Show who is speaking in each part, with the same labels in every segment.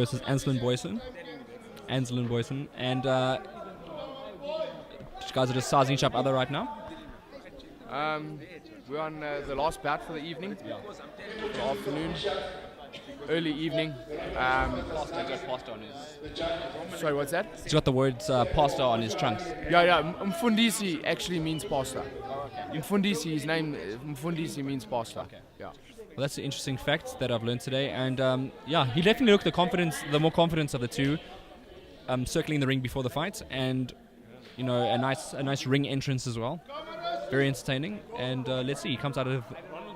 Speaker 1: versus Anslin Booysen. And these guys are just sizing each other right now.
Speaker 2: We're on the last bout for the evening, the afternoon, early evening.
Speaker 1: Pasta on his.
Speaker 2: Sorry, what's that?
Speaker 1: He's got the words pasta on his trunks.
Speaker 2: Yeah. Mfudisi actually means pasta. Mfudisi, his name Mfudisi means pasta.
Speaker 1: Okay.
Speaker 2: Yeah.
Speaker 1: Well, that's an interesting fact that I've learned today. And he definitely looked the more confidence of the two, circling the ring before the fight, and a nice ring entrance as well. Very entertaining. And let's see, he comes out of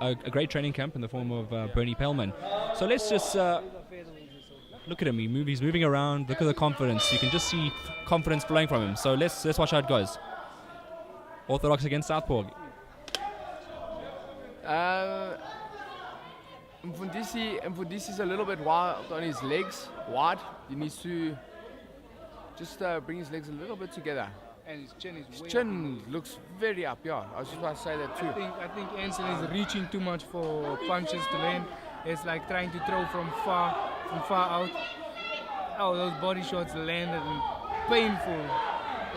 Speaker 1: a great training camp in the form of Bernie Pellman. So let's just look at him. He's moving around. Look at the confidence. You can just see confidence flowing from him. So let's watch how it goes. Orthodox against Southpaw.
Speaker 2: Mfudisi is a little bit wild on his legs. Wide. He needs to just bring his legs a little bit together.
Speaker 3: And his chin is way
Speaker 2: Chin looks very up, yeah. I was just about to say that too.
Speaker 3: I think Anslin is reaching too much for punches to land. It's like trying to throw from far out. Oh, those body shots landed and painful.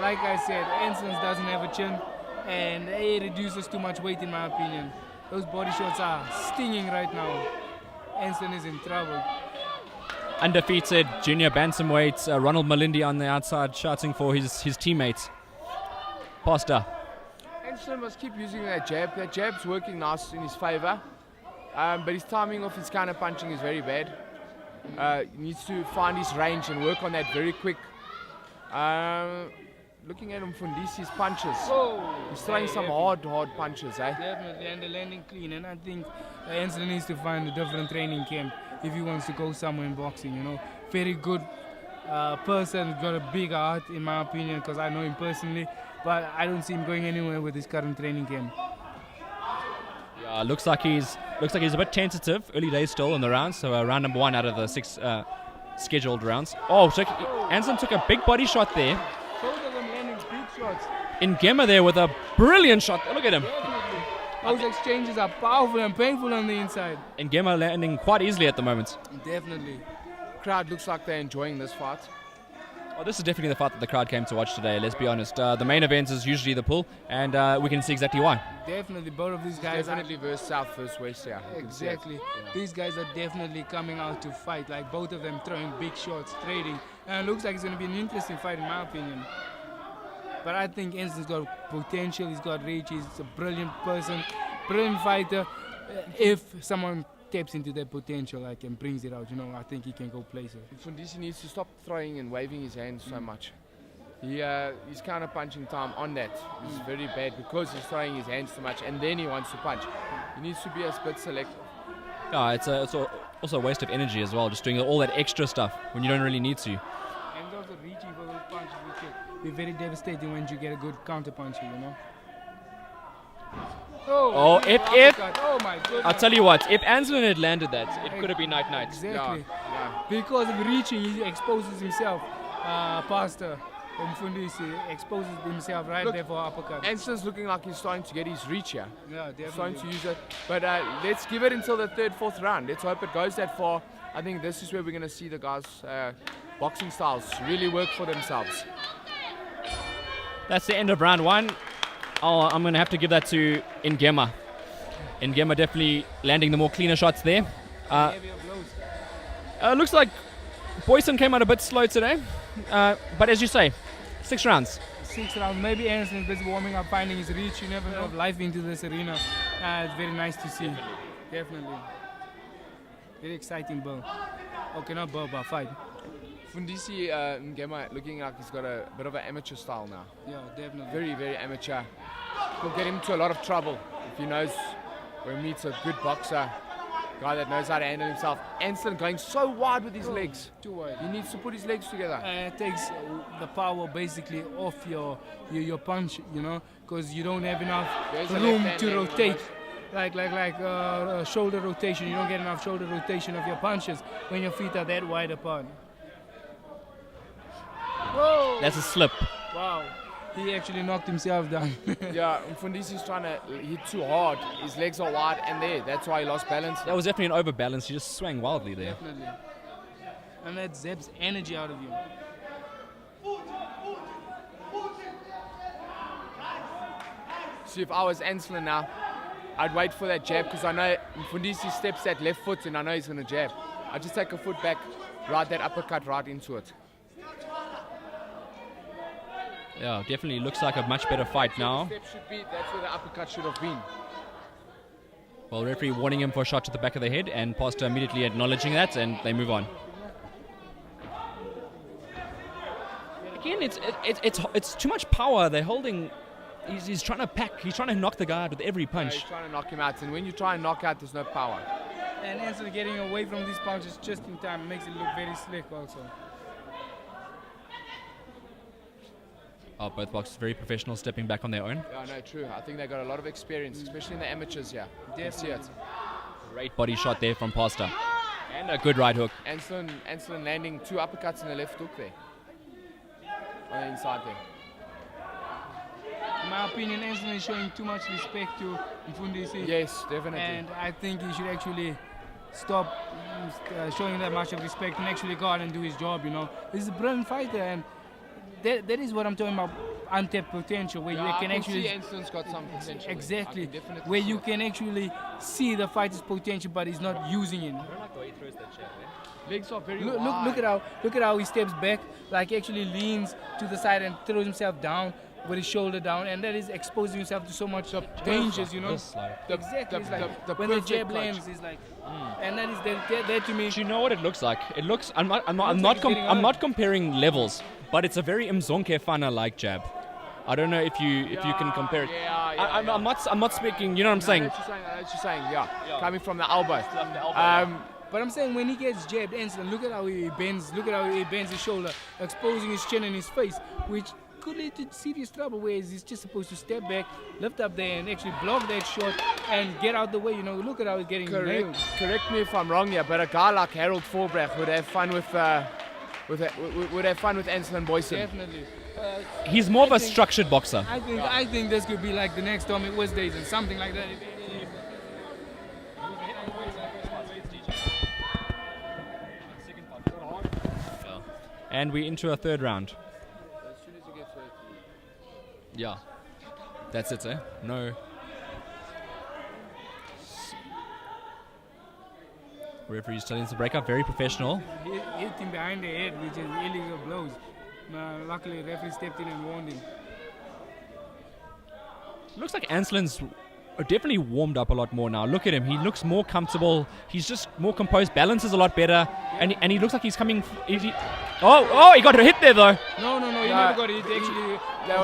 Speaker 3: Like I said, Anslin doesn't have a chin, and it reduces too much weight in my opinion. Those body shots are stinging right now. Anslin is in trouble.
Speaker 1: Undefeated junior bantamweight Ronald Malindi on the outside shouting for his teammates. Pasta.
Speaker 2: Anslin must keep using that jab. That jab's working nice in his favour. But his timing of his counter punching is very bad. He needs to find his range and work on that very quick. Looking at Mfudisi's punches. He's throwing some hard punches, eh?
Speaker 3: Definitely, and they're landing clean. And I think Anslin needs to find a different training camp if he wants to go somewhere in boxing. Very good person, got a big heart in my opinion, because I know him personally. But I don't see him going anywhere with his current training camp.
Speaker 1: Yeah, looks like he's a bit tentative. Early days still in the round, so round number 1 out of the 6 scheduled rounds. Anslin took a big body shot there.
Speaker 3: Both of them landing big shots.
Speaker 1: Ngema there with a brilliant shot. Look at him.
Speaker 3: Definitely. Those exchanges are powerful and painful on the inside.
Speaker 1: Ngema landing quite easily at the moment.
Speaker 3: Definitely.
Speaker 2: Crowd looks like they're enjoying this fight.
Speaker 1: Well, this is definitely the fight that the crowd came to watch today, let's be honest. The main event is usually the pull, and we can see exactly why.
Speaker 3: Definitely, both of these guys
Speaker 2: Definitely versus South versus West, yeah.
Speaker 3: Exactly. Yeah. These guys are definitely coming out to fight, like both of them throwing big shots, trading. And it looks like it's going to be an interesting fight in my opinion. But I think Anslin's got potential, he's got reach, he's a brilliant person, brilliant fighter. If someone taps into that potential and brings it out, I think he can go places.
Speaker 2: Mfudisi needs to stop throwing and waving his hands so much. His counter punching time on that is very bad because he's throwing his hands too much and then he wants to punch. He needs to be a bit selective.
Speaker 1: Yeah, it's also a waste of energy as well, just doing all that extra stuff when you don't really need to.
Speaker 3: And also reaching for those punches, which can be very devastating when you get a good counter puncher,
Speaker 1: Oh, if
Speaker 3: oh my goodness.
Speaker 1: I'll tell you what, if Anslin had landed that, it could have been night.
Speaker 3: Exactly.
Speaker 2: Yeah.
Speaker 3: Because of reaching, he exposes himself. Pastor Mfudisi exposes himself there for uppercut.
Speaker 2: Anslin's looking like he's starting to get his reach here.
Speaker 3: Yeah, definitely.
Speaker 2: He's starting to use it. But let's give it until the 3rd, 4th round. Let's hope it goes that far. I think this is where we're going to see the guys' boxing styles really work for themselves.
Speaker 1: That's the end of round 1. I'm going to have to give that to Ngema. Ngema definitely landing the more cleaner shots there.
Speaker 3: Heavier blows.
Speaker 1: Looks like Booysen came out a bit slow today. But as you say, 6 rounds.
Speaker 3: 6 rounds. Maybe Anslin is busy warming up, finding his reach. You never know life into this arena. It's very nice to see. Definitely. Very exciting, Bill. Okay, not Bill, but fight.
Speaker 2: Mfudisi Ngema looking like he's got a bit of an amateur style now.
Speaker 3: Yeah, definitely.
Speaker 2: Very, very amateur. Could get him into a lot of trouble if he knows where he meets a good boxer, guy that knows how to handle himself. Anslin going so wide with his legs.
Speaker 3: Too wide.
Speaker 2: He needs to put his legs together.
Speaker 3: And it takes the power basically off your punch, because you don't have enough room to rotate. Like shoulder rotation. You don't get enough shoulder rotation of your punches when your feet are that wide apart. Whoa!
Speaker 1: That's a slip.
Speaker 3: Wow. He actually knocked himself down.
Speaker 2: Yeah, Mfudisi's trying to hit too hard. His legs are wide and that's why he lost balance.
Speaker 1: That was definitely an overbalance. He just swung wildly there.
Speaker 3: Definitely. and that zaps energy out of you.
Speaker 2: See, if I was Anslin now, I'd wait for that jab because I know Mfudisi steps that left foot and I know he's going to jab. I'd just take a foot back, ride that uppercut right into it.
Speaker 1: Yeah, definitely looks like a much better fight now.
Speaker 2: Step should be, that's where the uppercut should have been.
Speaker 1: Well, referee warning him for a shot to the back of the head, and Pastor immediately acknowledging that, and they move on. Again, it's too much power. They're holding. He's trying to pack. He's trying to knock the guy out with every punch.
Speaker 2: He's trying to knock him out, and when you try and knock out, there's no power.
Speaker 3: And Anslin getting away from these punches just in time makes it look very slick also.
Speaker 1: Oh, both boxers very professional, stepping back on their own.
Speaker 2: Yeah, no, true. I think they got a lot of experience, especially in the amateurs here. You can see it.
Speaker 1: Great body shot there from Pastor. And a good right hook.
Speaker 2: Anslin landing 2 uppercuts in the left hook there. On the inside there.
Speaker 3: In my opinion, Anslin is showing too much respect to Mfudisi.
Speaker 2: Yes, definitely.
Speaker 3: And I think he should actually stop showing that much of respect and actually go out and do his job, you know. He's a brilliant fighter, and that is what I'm talking about, untapped potential, where you can actually
Speaker 2: see Anslin's got some potential.
Speaker 3: Exactly, where you can actually see the fighter's potential, but he's not using it.
Speaker 1: I don't like the way he throws that jab,
Speaker 2: Legs are very
Speaker 3: Look
Speaker 2: wide.
Speaker 3: look at how he steps back, like actually leans to the side and throws himself down with his shoulder down, and that is exposing himself to so much dangers, you know. Exactly, it's like when the jab lands, it's like, and that is that to me.
Speaker 1: Do you know what it looks like? It looks. I'm not comparing levels, but it's a very Mzonke Fana like jab. I don't know if you can compare it. I'm not speaking. You know what I'm saying?
Speaker 2: I know what you're saying. Yeah. Coming from the elbow.
Speaker 3: But I'm saying when he gets jabbed, Anslin, look at how he bends. Look at how he bends his shoulder, exposing his chin and his face, which could lead to serious trouble. Whereas he's just supposed to step back, lift up there, and actually block that shot and get out the way. You know, look at how he's getting nailed.
Speaker 2: Correct me if I'm wrong here, but a guy like Harold Forbrach would have fun with Anslin Booysen.
Speaker 3: Definitely.
Speaker 1: He's more of a structured boxer.
Speaker 3: I think this could be like the next Tommy Wednesdays and something like that.
Speaker 1: And we're into a third round.
Speaker 2: As soon as you get 30.
Speaker 1: Yeah. That's it, eh? No. Referee's telling us to break up. Very professional.
Speaker 3: He hit him behind the head, which is illegal blows. Luckily, the referee stepped in and warned him.
Speaker 1: Looks like Anslin's definitely warmed up a lot more now. Look at him. He looks more comfortable. He's just more composed. Balance is a lot better. And he looks like he's coming... Oh, he got a hit there, though.
Speaker 3: No, he never got it. He actually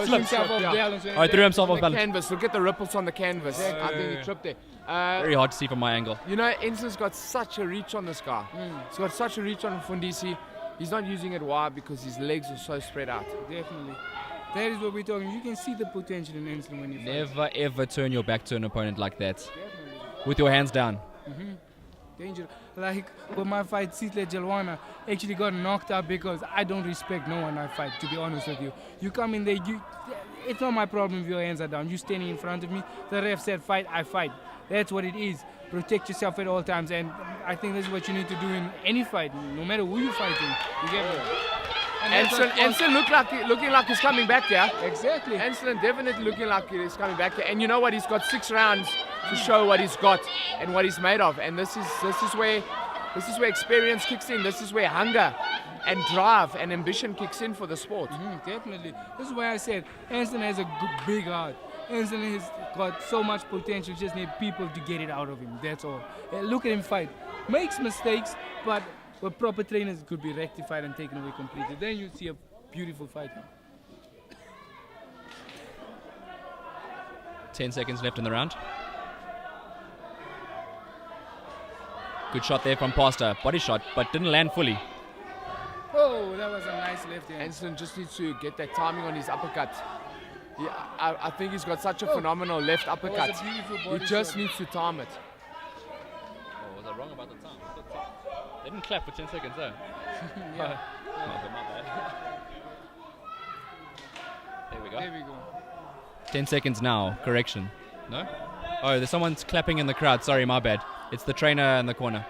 Speaker 3: threw himself off balance.
Speaker 1: Oh, he threw himself off balance.
Speaker 2: Canvas. Look at the ripples on the canvas. I think he tripped there.
Speaker 1: Very hard to see from my angle.
Speaker 2: You know, Anslin's got such a reach on this guy. He's got such a reach on Mfudisi. He's not using it. Why? Because his legs are so spread out.
Speaker 3: Definitely. That is what we're talking. You can see the potential in Anslin when you fight.
Speaker 1: Never ever turn your back to an opponent like that.
Speaker 3: Definitely.
Speaker 1: With your hands down.
Speaker 3: Dangerous. Like with my fight, Sitle Jalwana actually got knocked out because I don't respect no one I fight, to be honest with you. You come in there, it's not my problem if your hands are down. You standing in front of me, the ref said fight, I fight. That's what it is. Protect yourself at all times, and I think this is what you need to do in any fight, no matter who you're fighting. You get me?
Speaker 2: Anslin looking like he's coming back here.
Speaker 3: Exactly.
Speaker 2: Anslin definitely looking like he's coming back here. And you know what? He's got 6 rounds to show what he's got and what he's made of. And this is where experience kicks in. This is where hunger and drive and ambition kicks in for the sport.
Speaker 3: Definitely. This is why I said Anslin has a big heart. Anslin has got so much potential. Just need people to get it out of him. That's all. Look at him fight. Makes mistakes, but with proper trainers, it could be rectified and taken away completely. Then you see a beautiful fight.
Speaker 1: 10 seconds left in the round. Good shot there from Pastor. Body shot, but didn't land fully.
Speaker 3: Oh, that was a nice left hand.
Speaker 2: Anslin just needs to get that timing on his uppercut. I think he's got such a phenomenal left uppercut. He just needs to time it.
Speaker 1: Oh, was I wrong about the time? They didn't clap for 10 seconds, though.
Speaker 3: Yeah.
Speaker 1: There we go.
Speaker 3: There we go.
Speaker 1: 10 seconds now. Correction. No? Oh, there's someone's clapping in the crowd. Sorry, my bad. It's the trainer in the corner.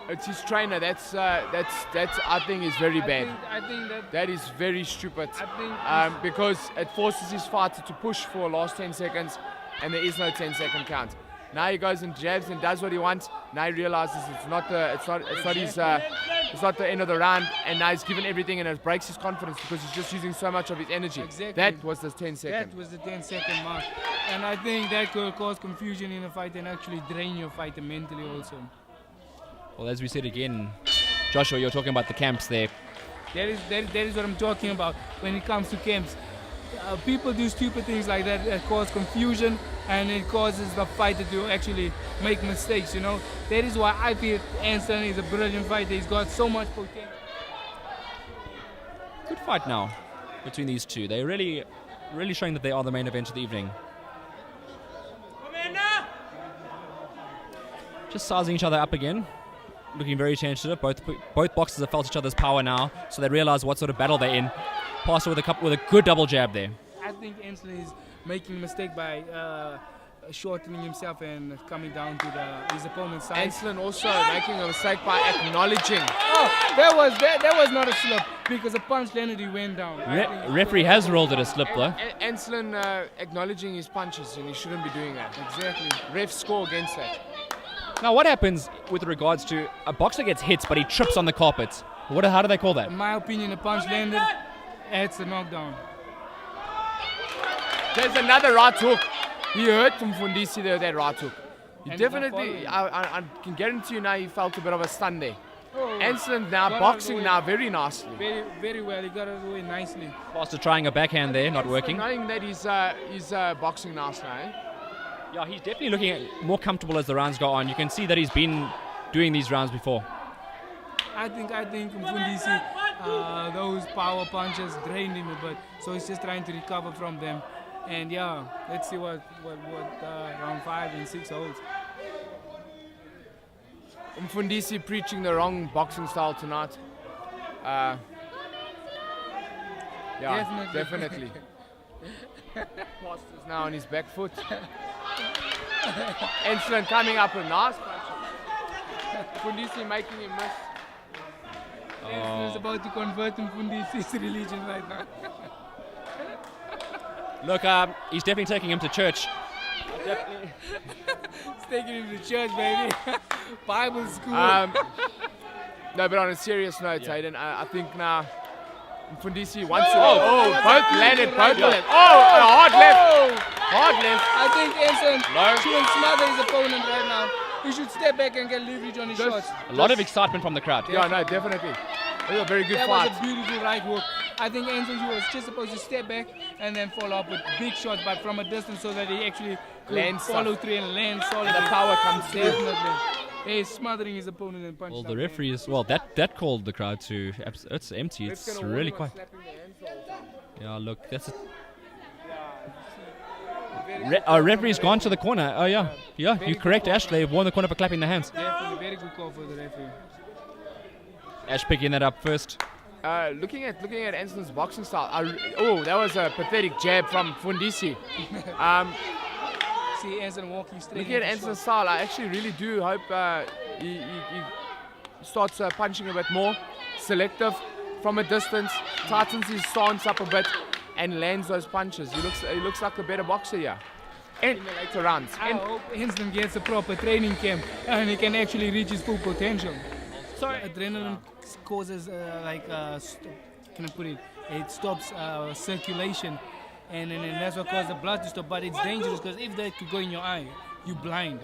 Speaker 2: It's his trainer. That's I think is very bad.
Speaker 3: I think
Speaker 2: That is very stupid.
Speaker 3: I think
Speaker 2: Because it forces his fighter to push for the last 10 seconds, and there is no 10-second count. Now he goes and jabs and does what he wants. Now he realizes it's not the end of the round, and now he's given everything, and it breaks his confidence because he's just using so much of his energy.
Speaker 3: Exactly.
Speaker 2: That was the 10-second.
Speaker 3: That was the 10-second mark, and I think that could cause confusion in a fight and actually drain your fighter mentally also.
Speaker 1: Well, as we said again, Joshua, you're talking about the camps there.
Speaker 3: That is what I'm talking about when it comes to camps. People do stupid things like that cause confusion, and it causes the fighter to actually make mistakes, you know. That is why I feel Anslin is a brilliant fighter. He's got so much potential.
Speaker 1: Good fight now between these two. They're really showing that they are the main event of the evening. Just sizing each other up again. Looking very tentative. Both boxers have felt each other's power now, so they realize what sort of battle they're in. Passer with a good double jab there.
Speaker 3: I think Anslin is making a mistake by shortening himself and coming down to his opponent's side.
Speaker 2: Anslin also making a mistake by acknowledging.
Speaker 3: Oh, that was not a slip because a punch landed, he went down.
Speaker 1: Referee has ruled it a slip though.
Speaker 2: Anslin acknowledging his punches, and he shouldn't be doing that.
Speaker 3: Exactly.
Speaker 2: Refs score against that.
Speaker 1: Now, what happens with regards to a boxer gets hit, but he trips on the carpet? How do they call that?
Speaker 3: In my opinion, a punch landed, it's a knockdown.
Speaker 2: There's another right hook. He hurt Mfudisi there, that right hook. He
Speaker 3: And
Speaker 2: definitely, I can guarantee you now, he felt a bit of a stun there.
Speaker 3: Oh,
Speaker 2: Anslin now
Speaker 3: got
Speaker 2: boxing
Speaker 3: away.
Speaker 2: now very nicely.
Speaker 3: Very, very well. He got it away nicely.
Speaker 1: Passer trying a backhand there, not working.
Speaker 2: Knowing that he's boxing nicely, eh?
Speaker 1: Yeah, he's definitely looking more comfortable as the rounds go on. You can see that he's been doing these rounds before.
Speaker 3: I think Mfudisi, those power punches drained him a bit, so he's just trying to recover from them. And yeah, let's see what round 5 and 6 holds.
Speaker 2: Mfudisi preaching the wrong boxing style tonight. Yeah, definitely. Pastor's now on his back foot. Anslin coming up with nice punches. Mfudisi making him miss.
Speaker 3: He's about to convert Mfudisi's religion right now.
Speaker 1: Look, he's definitely taking him to church.
Speaker 3: He's taking him to church, baby. Bible school.
Speaker 2: No, but on a serious note, Hayden, I think now Mfudisi wants to. Both landed. Oh, a hard left. Hard left.
Speaker 3: I think Anslin shouldn't smother his opponent right now. He should step back and get leverage on his shots.
Speaker 1: A lot of excitement from the crowd.
Speaker 2: Yeah, no, definitely. It was a very good
Speaker 3: That
Speaker 2: fight.
Speaker 3: was a beautiful right hook. I think Anslin was just supposed to step back and then follow up with big shots, but from a distance so that he actually could
Speaker 2: Land
Speaker 3: follow
Speaker 2: stuff.
Speaker 3: through and land solid.
Speaker 2: The power comes through.
Speaker 3: Definitely. He's smothering his opponent and punching.
Speaker 1: Well, the referee is that called the crowd to. It's empty. It's really quiet. Yeah, look, that's. Referee's gone to the corner. Oh yeah, you're correct, Ash. They won the corner for clapping their hands.
Speaker 3: Definitely very good call for the referee.
Speaker 1: Ash picking that up first.
Speaker 2: Looking at Anslin's boxing style. That was a pathetic jab from Mfudisi.
Speaker 3: See Anslin walking straight.
Speaker 2: Looking at Anslin's style, I actually really do hope he starts punching a bit more, selective from a distance, tightens his stance up a bit, and lands those punches. He looks like a better boxer here. In the later rounds.
Speaker 3: I hope Anslin gets a proper training camp and he can actually reach his full potential. So adrenaline causes can I put it? It stops circulation, and that's what causes the blood to stop. But it's dangerous because if that could go in your eye, you're blind,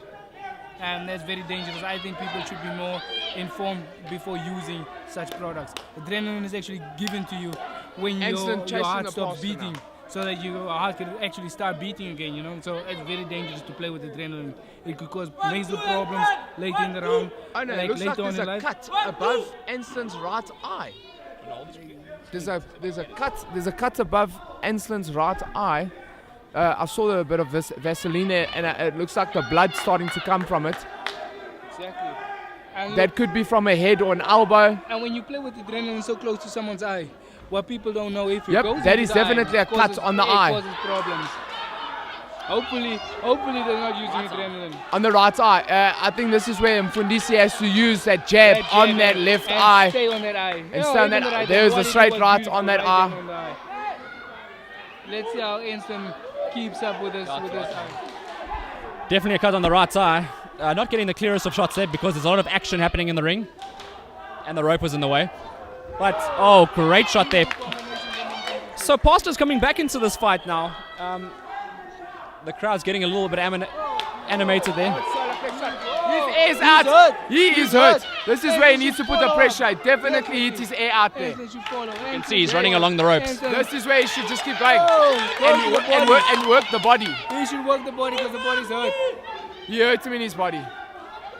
Speaker 3: and that's very dangerous. I think people should be more informed before using such products. Adrenaline is actually given to you when your heart stops beating, so that your heart can actually start beating again. You know, so it's very dangerous to play with adrenaline. It could cause nasal problems later in the round.
Speaker 2: Oh no, it looks like there's a cut above Anslin's right eye. There's a cut above Anslin's right eye. I saw a bit of this Vaseline there, and it looks like the blood starting to come from it.
Speaker 3: Exactly. And
Speaker 2: that could be from a head or an elbow.
Speaker 3: And when you play with adrenaline so close to someone's eye, what people don't know, if it
Speaker 2: Yep,
Speaker 3: goes
Speaker 2: that
Speaker 3: into
Speaker 2: is
Speaker 3: the
Speaker 2: definitely
Speaker 3: eye,
Speaker 2: a cut on the eye.
Speaker 3: It causes problems. Hopefully they're not using adrenaline.
Speaker 2: On the right eye. I think this is where Mfudisi has to use that jab, on that left
Speaker 3: and
Speaker 2: eye.
Speaker 3: Stay on that eye.
Speaker 2: And stay on that eye. There's a straight right on that eye.
Speaker 3: Let's see how Anslin keeps up with this eye.
Speaker 1: Definitely a cut on the right eye. Not getting the clearest of shots there because there's a lot of action happening in the ring. And the rope was in the way. But, oh, great shot there. So Pastor's coming back into this fight now. The crowd's getting a little bit animated there.
Speaker 2: His air's out. He is hurt. This is where he needs to put the pressure. He definitely hits his air out there.
Speaker 3: Anslin should follow.
Speaker 1: You can see he's running along the ropes.
Speaker 2: This is where he should just keep going.
Speaker 3: Oh,
Speaker 2: And work the body.
Speaker 3: he should work the body because the body's hurt.
Speaker 2: He hurts him in his body.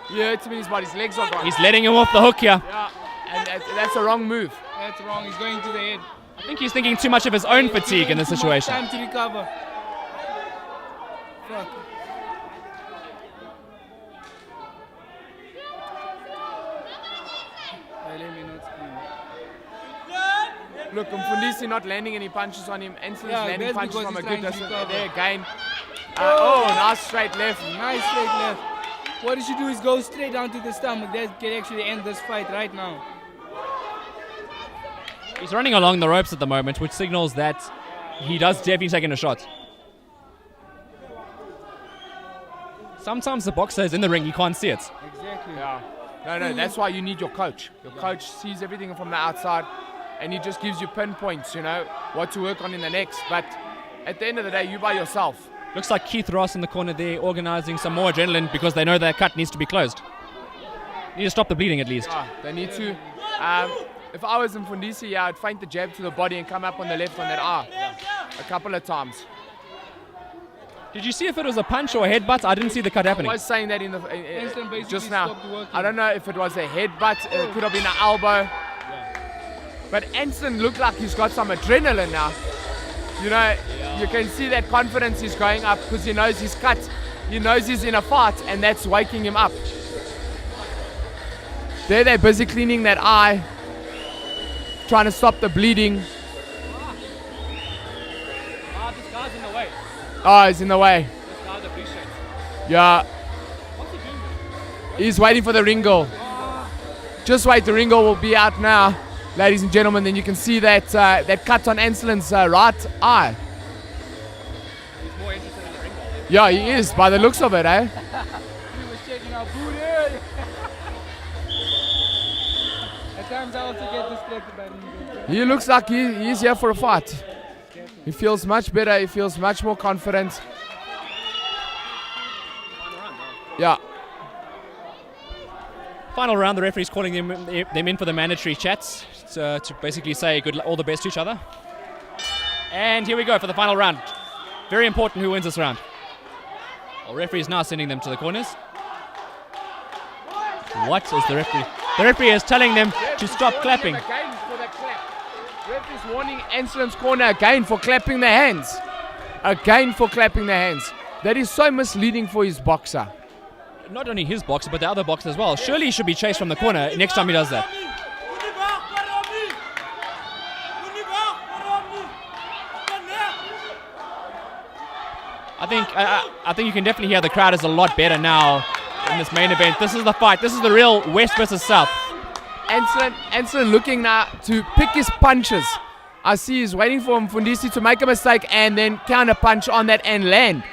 Speaker 2: His legs are gone.
Speaker 1: He's letting him off the hook here.
Speaker 2: Yeah, and that's a wrong move.
Speaker 3: That's wrong. He's going to the head.
Speaker 1: I think he's thinking too much of his own fatigue in this
Speaker 3: Too much
Speaker 1: situation.
Speaker 3: Time to recover. Fuck. Let me not scream.
Speaker 2: Look, Mfudisi not landing any punches on him. Anslin
Speaker 3: Yeah,
Speaker 2: landing
Speaker 3: that's
Speaker 2: punches
Speaker 3: because
Speaker 2: from a
Speaker 3: he's
Speaker 2: good
Speaker 3: trying to
Speaker 2: distance.
Speaker 3: recover.
Speaker 2: There again. Nice straight left.
Speaker 3: Nice straight left. What he should do is go straight down to the stomach. That can actually end this fight right now.
Speaker 1: He's running along the ropes at the moment, which signals that he does definitely take in a shot. Sometimes the boxer is in the ring, you can't see it.
Speaker 3: Exactly.
Speaker 2: Yeah. No, that's why you need your coach. Your coach sees everything from the outside and he just gives you pinpoints, what to work on in the next. But at the end of the day, you by yourself.
Speaker 1: Looks like Keith Ross in the corner there organizing some more adrenaline because they know their cut needs to be closed. Need to stop the bleeding at least.
Speaker 2: Yeah, they need to. If I was in Mfudisi, I'd feint the jab to the body and come up on the left on that eye a couple of times.
Speaker 1: Did you see if it was a punch or a headbutt? I didn't see the cut
Speaker 2: I
Speaker 1: happening.
Speaker 2: was saying that in
Speaker 3: Anslin basically
Speaker 2: just now.
Speaker 3: stopped working.
Speaker 2: I don't know if it was a headbutt, it could have been an elbow. But Anslin looked like he's got some adrenaline now. You can see that confidence is going up because he knows he's cut. He knows he's in a fight and that's waking him up. There they're busy cleaning that eye, trying to stop the bleeding.
Speaker 1: This guy's in the way.
Speaker 2: Oh, he's in the way.
Speaker 1: This guy's appreciates.
Speaker 2: Yeah.
Speaker 1: What's he doing?
Speaker 2: He's waiting for the ring goal. Just wait, the ring goal will be out now, ladies and gentlemen. Then you can see that that cut on Anslin's right eye.
Speaker 1: He's more interested in the ring goal.
Speaker 2: Yeah, he is, by the looks of it, eh?
Speaker 3: He was checking out booty. At times I also get distracted by him.
Speaker 2: He looks like he's here for a fight. He feels much better. He feels much more confident. Yeah.
Speaker 1: Final round, the referee's calling them in for the mandatory chats to basically say all the best to each other. And here we go for the final round. Very important who wins this round. The referee is now sending them to the corners. What is the referee? The referee is telling them to stop clapping.
Speaker 2: Again for the clap. Ref is warning Anslin's corner again for clapping their hands. Again for clapping their hands. That is so misleading for his boxer.
Speaker 1: Not only his boxer, but the other boxer as well. Surely he should be chased from the corner next time he does that. I think you can definitely hear the crowd is a lot better now in this main event. This is the fight. This is the real West versus South.
Speaker 2: Anslin looking now to pick his punches. I see he's waiting for Mfudisi to make a mistake and then counter punch on that and land.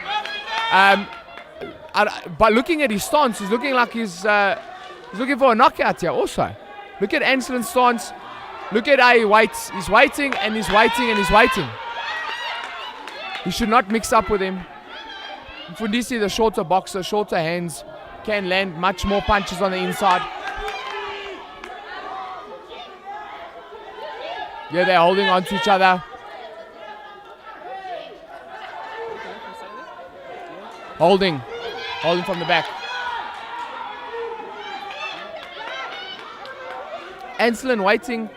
Speaker 2: By looking at his stance, he's looking like he's looking for a knockout here also. Look at Anslin's stance. Look at how he waits. He's waiting and he's waiting and he's waiting. He should not mix up with him. Mfudisi, the shorter boxer, shorter hands, can land much more punches on the inside. Yeah, they're holding on to each other. Holding from the back. Anslin waiting.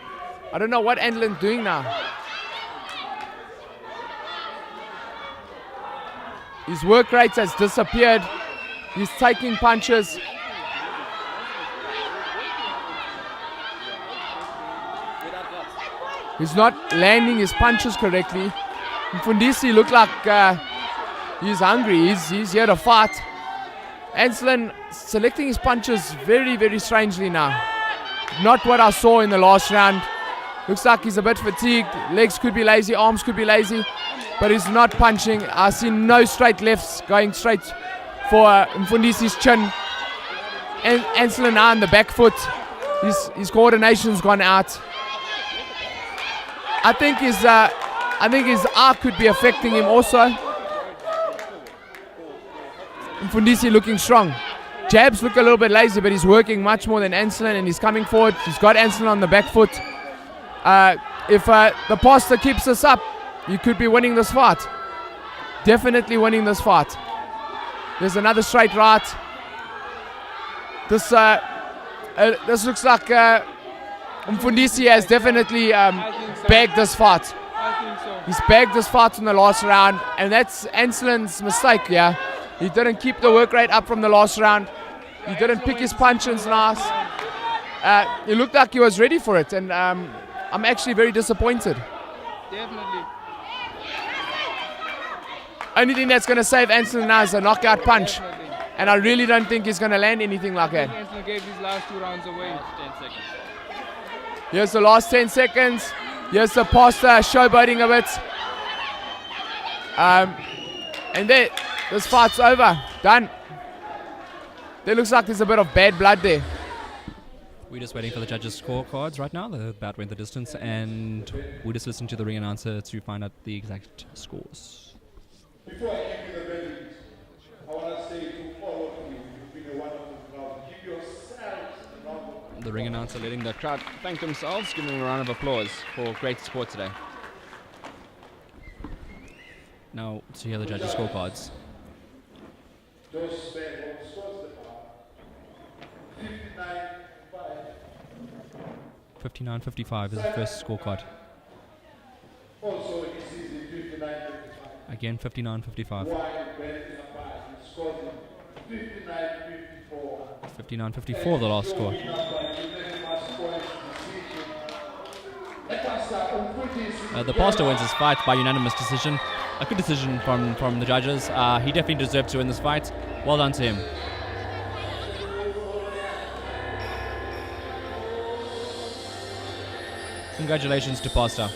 Speaker 2: I don't know what Anslin's doing now. His work rate has disappeared. He's taking punches. He's not landing his punches correctly. Mfudisi looked like He's hungry. He's here to fight. Anslin selecting his punches very, very strangely now. Not what I saw in the last round. Looks like he's a bit fatigued. Legs could be lazy, arms could be lazy, but he's not punching. I see no straight lefts going straight for Mfundisi's chin. And Anslin now on the back foot. His coordination's gone out. I think his eye could be affecting him also. Mfundisi looking strong. Jabs look a little bit lazy, but he's working much more than Anslin, and he's coming forward. He's got Anslin on the back foot. If the pastor keeps this up, you could be winning this fight. Definitely winning this fight. There's another straight right. This looks like Mfundisi has definitely bagged this fight.
Speaker 3: I think so.
Speaker 2: He's bagged this fight in the last round, and that's Anslin's mistake, yeah. He didn't keep the work rate up from the last round. He didn't pick his punches nice. He looked like he was ready for it, and I'm actually very disappointed.
Speaker 3: Definitely.
Speaker 2: Only thing that's going to save Anslin now is a knockout punch,
Speaker 3: Definitely.
Speaker 2: and I really don't think he's going to land anything like that.
Speaker 3: Anslin gave these last 2 rounds away. 10 seconds.
Speaker 2: Here's the last 10 seconds. Here's the pastor showboating a bit. And there, this fight's over. Done. There looks like there's a bit of bad blood there.
Speaker 1: We're just waiting for the judges' scorecards right now. The bout went the distance, and we're just listening to the ring announcer to find out the exact scores.
Speaker 4: Before I give you the verdict, I want to say to all of you, you've been a wonderful crowd. Give yourselves a round of applause.
Speaker 1: The ring announcer letting the crowd thank themselves, giving them a round of applause for great support today. Now to hear the judges' scorecards.
Speaker 4: Those men who scores the bar, 59-5.
Speaker 1: 59-55 is the first scorecard.
Speaker 4: Also, this is the 59-55.
Speaker 1: Again, 59-55.
Speaker 4: Why Ben scores 59-54.
Speaker 1: 59-54 the last score. The pastor wins his fight by unanimous decision. A good decision from the judges. He definitely deserved to win this fight. Well done to him. Congratulations to Pastor.